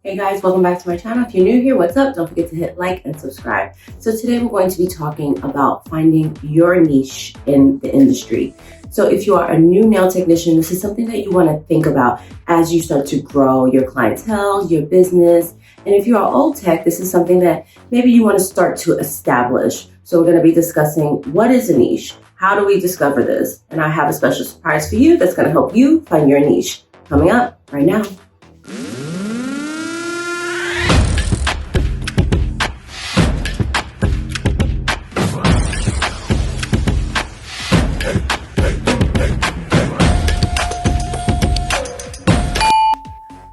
Hey guys, welcome back to my channel. If you're new here, what's up? Don't forget to hit like and subscribe. So today we're going to be talking about finding your niche in the industry. So if you are a new nail technician, this is something that you want to think about as you start to grow your clientele, your business. And if you are old tech, this is something that maybe you want to start to establish. So we're going to be discussing what is a niche? How do we discover this? And I have a special surprise for you that's going to help you find your niche. Coming up right now.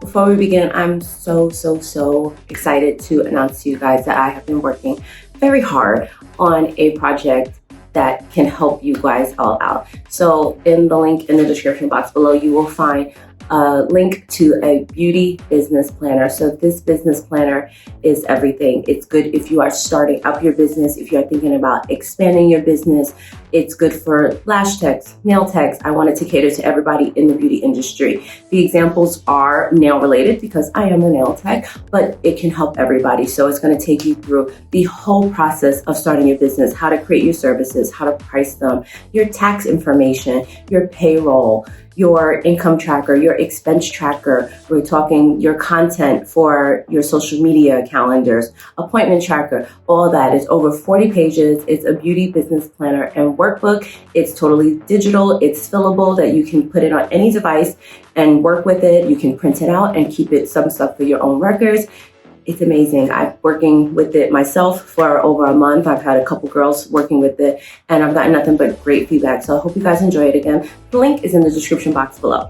Before we begin, I'm so excited to announce to you guys that I have been working very hard on a project that can help you guys all out. So in the link in the description box below, you will find a link to a beauty business planner. So this business planner is everything. It's good if you are starting up your business, if you're thinking about expanding your business. It's good for lash techs, nail techs. I wanted to cater to everybody in the beauty industry. The examples are nail related because I am a nail tech, but it can help everybody. So it's going to take you through the whole process of starting your business, how to create your services, how to price them, your tax information, your payroll, your income tracker, your expense tracker. We're talking your content for your social media calendars, appointment tracker, all that. It's over 40 pages. It's a beauty business planner and workbook. It's totally digital. It's fillable that you can put it on any device and work with it. You can print it out and keep it some stuff for your own records. It's amazing. I'm working with it myself for over a month. I've had a couple girls working with it and I've gotten nothing but great feedback. So I hope you guys enjoy it again. The link is in the description box below.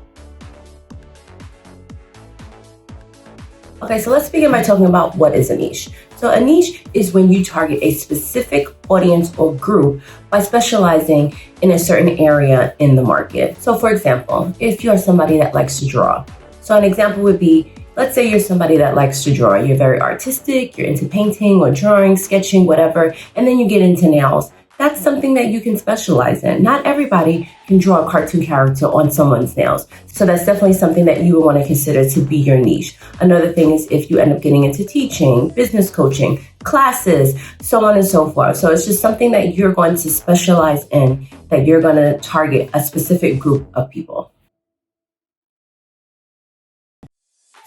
Okay, so let's begin by talking about what is a niche. So a niche is when you target a specific audience or group by specializing in a certain area in the market. So for example, if you're somebody that likes to draw. So an example would be, let's say you're somebody that likes to draw. You're very artistic, you're into painting or drawing, sketching, whatever, and then you get into nails. That's something that you can specialize in. Not everybody can draw a cartoon character on someone's nails. So that's definitely something that you would want to consider to be your niche. Another thing is if you end up getting into teaching, business coaching, classes, so on and so forth. So it's just something that you're going to specialize in, that you're going to target a specific group of people.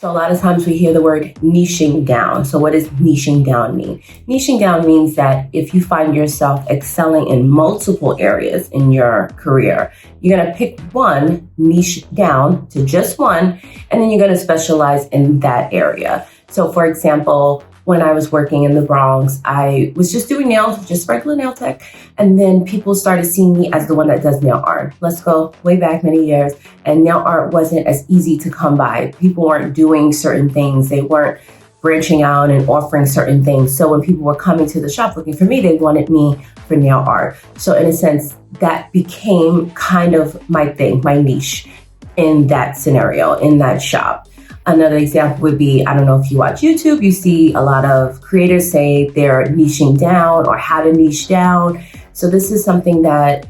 So a lot of times we hear the word niching down. So what does niching down mean? Niching down means that if you find yourself excelling in multiple areas in your career, you're going to pick one, niche down to just one, and then you're going to specialize in that area. So for example, when I was working in the Bronx, I was just doing nails, just regular nail tech. And then people started seeing me as the one that does nail art. Let's go way back many years. And nail art wasn't as easy to come by. People weren't doing certain things. They weren't branching out and offering certain things. So when people were coming to the shop looking for me, they wanted me for nail art. So in a sense, that became kind of my thing, my niche in that scenario, in that shop. Another example would be, I don't know if you watch YouTube, you see a lot of creators say they're niching down or how to niche down. So this is something that,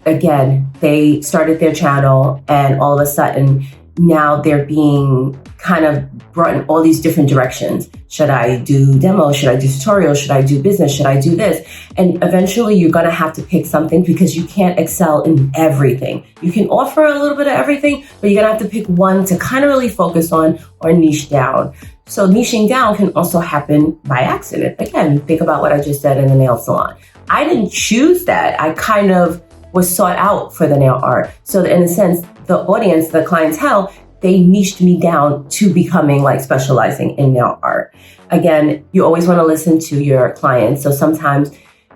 again, they started their channel and all of a sudden now they're being kind of brought in all these different directions. Should I do demos? Should I do tutorials? Should I do business? Should I do this? And eventually you're going to have to pick something because you can't excel in everything. You can offer a little bit of everything, but you're going to have to pick one to kind of really focus on or niche down. So niching down can also happen by accident. Again, think about what I just said in the nail salon. I didn't choose that. I kind of was sought out for the nail art. So in a sense, the audience, the clientele, they niched me down to becoming like specializing in nail art. Again, you always want to listen to your clients. So sometimes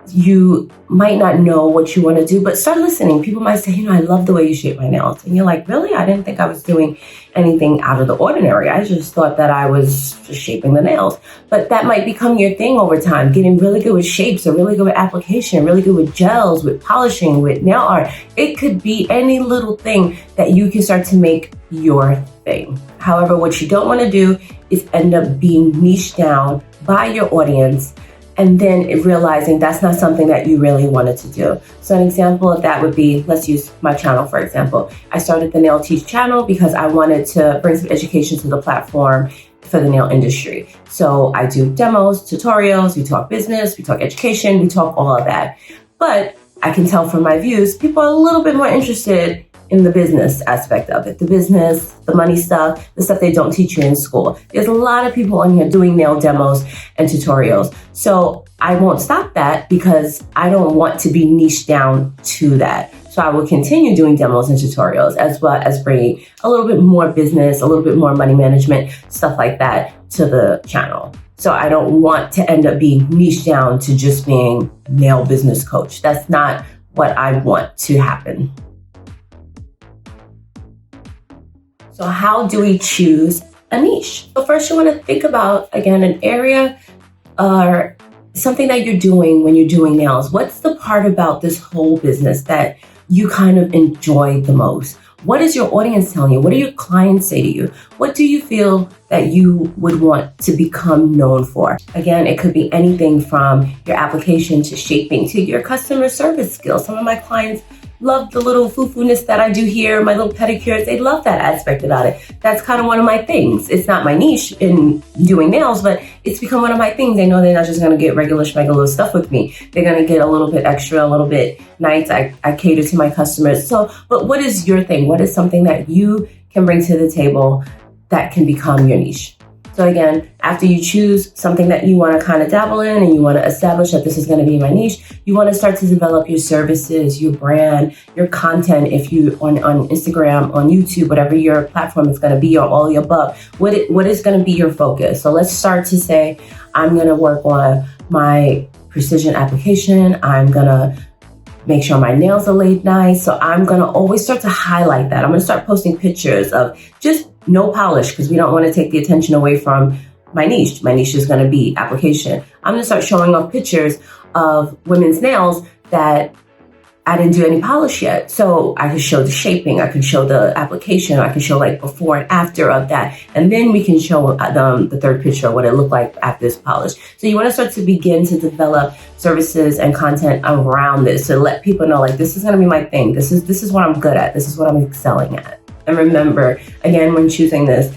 you might not know what you want to do, but start listening. People might say, I love the way you shape my nails. And you're like, really? I didn't think I was doing anything out of the ordinary. I just thought that I was just shaping the nails. But that might become your thing over time, getting really good with shapes or really good with application, really good with gels, with polishing, with nail art. It could be any little thing that you can start to make your thing. However, what you don't want to do is end up being niched down by your audience and then realizing that's not something that you really wanted to do. So an example of that would be, let's use my channel, for example. I started the Nail Teach channel because I wanted to bring some education to the platform for the nail industry. So I do demos, tutorials, we talk business, we talk education, we talk all of that. But I can tell from my views, people are a little bit more interested in the business aspect of it, the business, the money stuff, the stuff they don't teach you in school. There's a lot of people on here doing nail demos and tutorials. So I won't stop that because I don't want to be niched down to that. So I will continue doing demos and tutorials as well as bringing a little bit more business, a little bit more money management, stuff like that to the channel. So I don't want to end up being niched down to just being nail business coach. That's not what I want to happen. So how do we choose a niche? So first you want to think about, again, an area or something that you're doing when you're doing nails. What's the part about this whole business that you kind of enjoy the most? What is your audience telling you? What do your clients say to you? What do you feel that you would want to become known for? Again, it could be anything from your application to shaping to your customer service skills. Some of my clients love the little foo-foo-ness that I do here, my little pedicures. They love that aspect about it. That's kind of one of my things. It's not my niche in doing nails, but it's become one of my things. They know they're not just going to get regular stuff with me. They're going to get a little bit extra, a little bit nice. I cater to my customers. So, but what is your thing? What is something that you can bring to the table that can become your niche? So again, after you choose something that you want to kind of dabble in and you want to establish that this is going to be my niche, you want to start to develop your services, your brand, your content. If you on Instagram, on YouTube, whatever your platform is going to be, or all the above, what is going to be your focus? So let's start to say, I'm going to work on my precision application. I'm going to make sure my nails are laid nice. So I'm going to always start to highlight that. I'm going to start posting pictures of just no polish because we don't want to take the attention away from my niche. My niche is going to be application. I'm going to start showing off pictures of women's nails that I didn't do any polish yet. So I could show the shaping, I could show the application, I could show like before and after of that. And then we can show the third picture of what it looked like after this polish. So you want to start to begin to develop services and content around this to let people know like this is going to be my thing. This is what I'm good at. This is what I'm excelling at. And remember, again, when choosing this,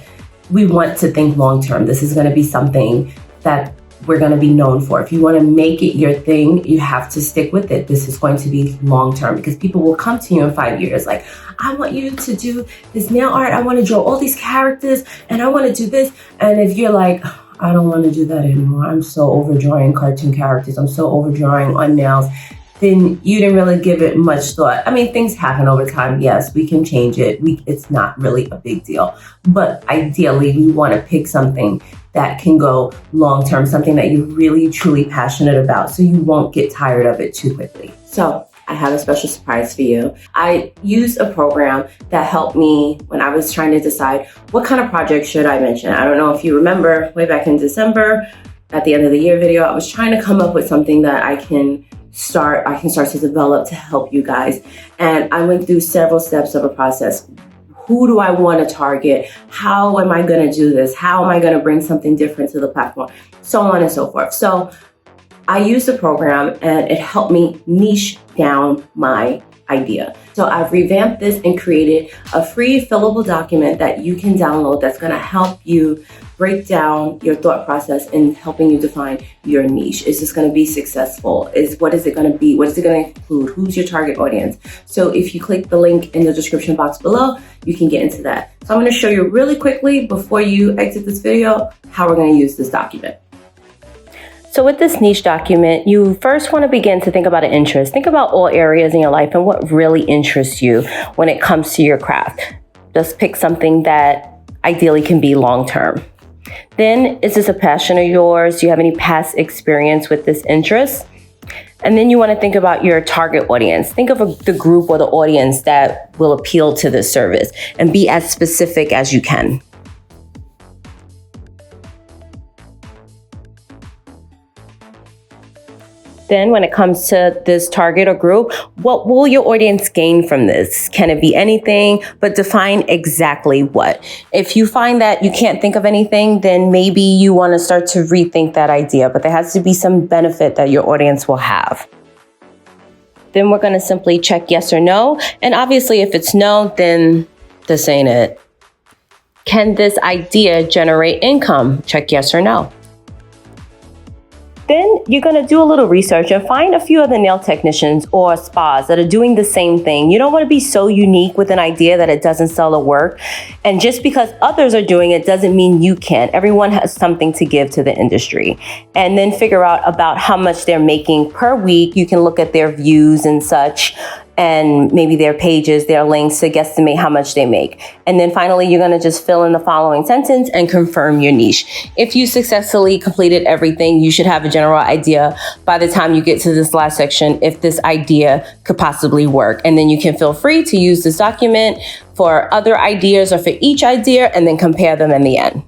we want to think long-term. This is going to be something that we're going to be known for. If you want to make it your thing, you have to stick with it. This is going to be long-term because people will come to you in 5 years like, I want you to do this nail art. I want to draw all these characters and I want to do this. And if you're like, I don't want to do that anymore. I'm so overdrawing cartoon characters. I'm so overdrawing on nails. Then you didn't really give it much thought. I mean, things happen over time. Yes, we can change it. It's not really a big deal. But ideally, we want to pick something that can go long-term, something that you're really, truly passionate about so you won't get tired of it too quickly. So I have a special surprise for you. I used a program that helped me when I was trying to decide what kind of project should I mention. I don't know if you remember way back in December, at the end of the year video, I was trying to come up with something that I can start to develop to help you guys. And I went through several steps of a process. Who do I want to target? How am I going to do this? How am I going to bring something different to the platform? So on and so forth. So I used the program and it helped me niche down my idea. So I've revamped this and created a free fillable document that you can download that's going to help you break down your thought process in helping you define your niche. Is this going to be successful? What is it going to be? What is it going to include? Who's your target audience? So if you click the link in the description box below, you can get into that. So I'm going to show you really quickly before you exit this video, how we're going to use this document. So with this niche document, you first want to begin to think about an interest. Think about all areas in your life and what really interests you when it comes to your craft. Just pick something that ideally can be long-term. Then, is this a passion of yours? Do you have any past experience with this interest? And then you want to think about your target audience. Think of the group or the audience that will appeal to this service and be as specific as you can. Then when it comes to this target or group, what will your audience gain from this? Can it be anything? But define exactly what. If you find that you can't think of anything, then maybe you want to start to rethink that idea, but there has to be some benefit that your audience will have. Then we're going to simply check yes or no. And obviously if it's no, then this ain't it. Can this idea generate income? Check yes or no. Then you're going to do a little research and find a few other nail technicians or spas that are doing the same thing. You don't want to be so unique with an idea that it doesn't sell or work. And just because others are doing it doesn't mean you can't. Everyone has something to give to the industry. And then figure out about how much they're making per week. You can look at their views and such, and maybe their pages, their links to guesstimate how much they make. And then finally, you're going to just fill in the following sentence and confirm your niche. If you successfully completed everything, you should have a general idea by the time you get to this last section if this idea could possibly work. And then you can feel free to use this document for other ideas or for each idea and then compare them in the end.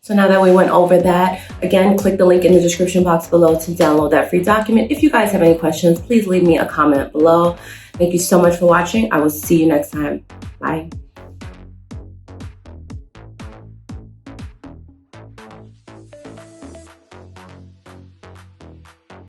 So now that we went over that, again, click the link in the description box below to download that free document. If you guys have any questions, please leave me a comment below. Thank you so much for watching. I will see you next time. Bye.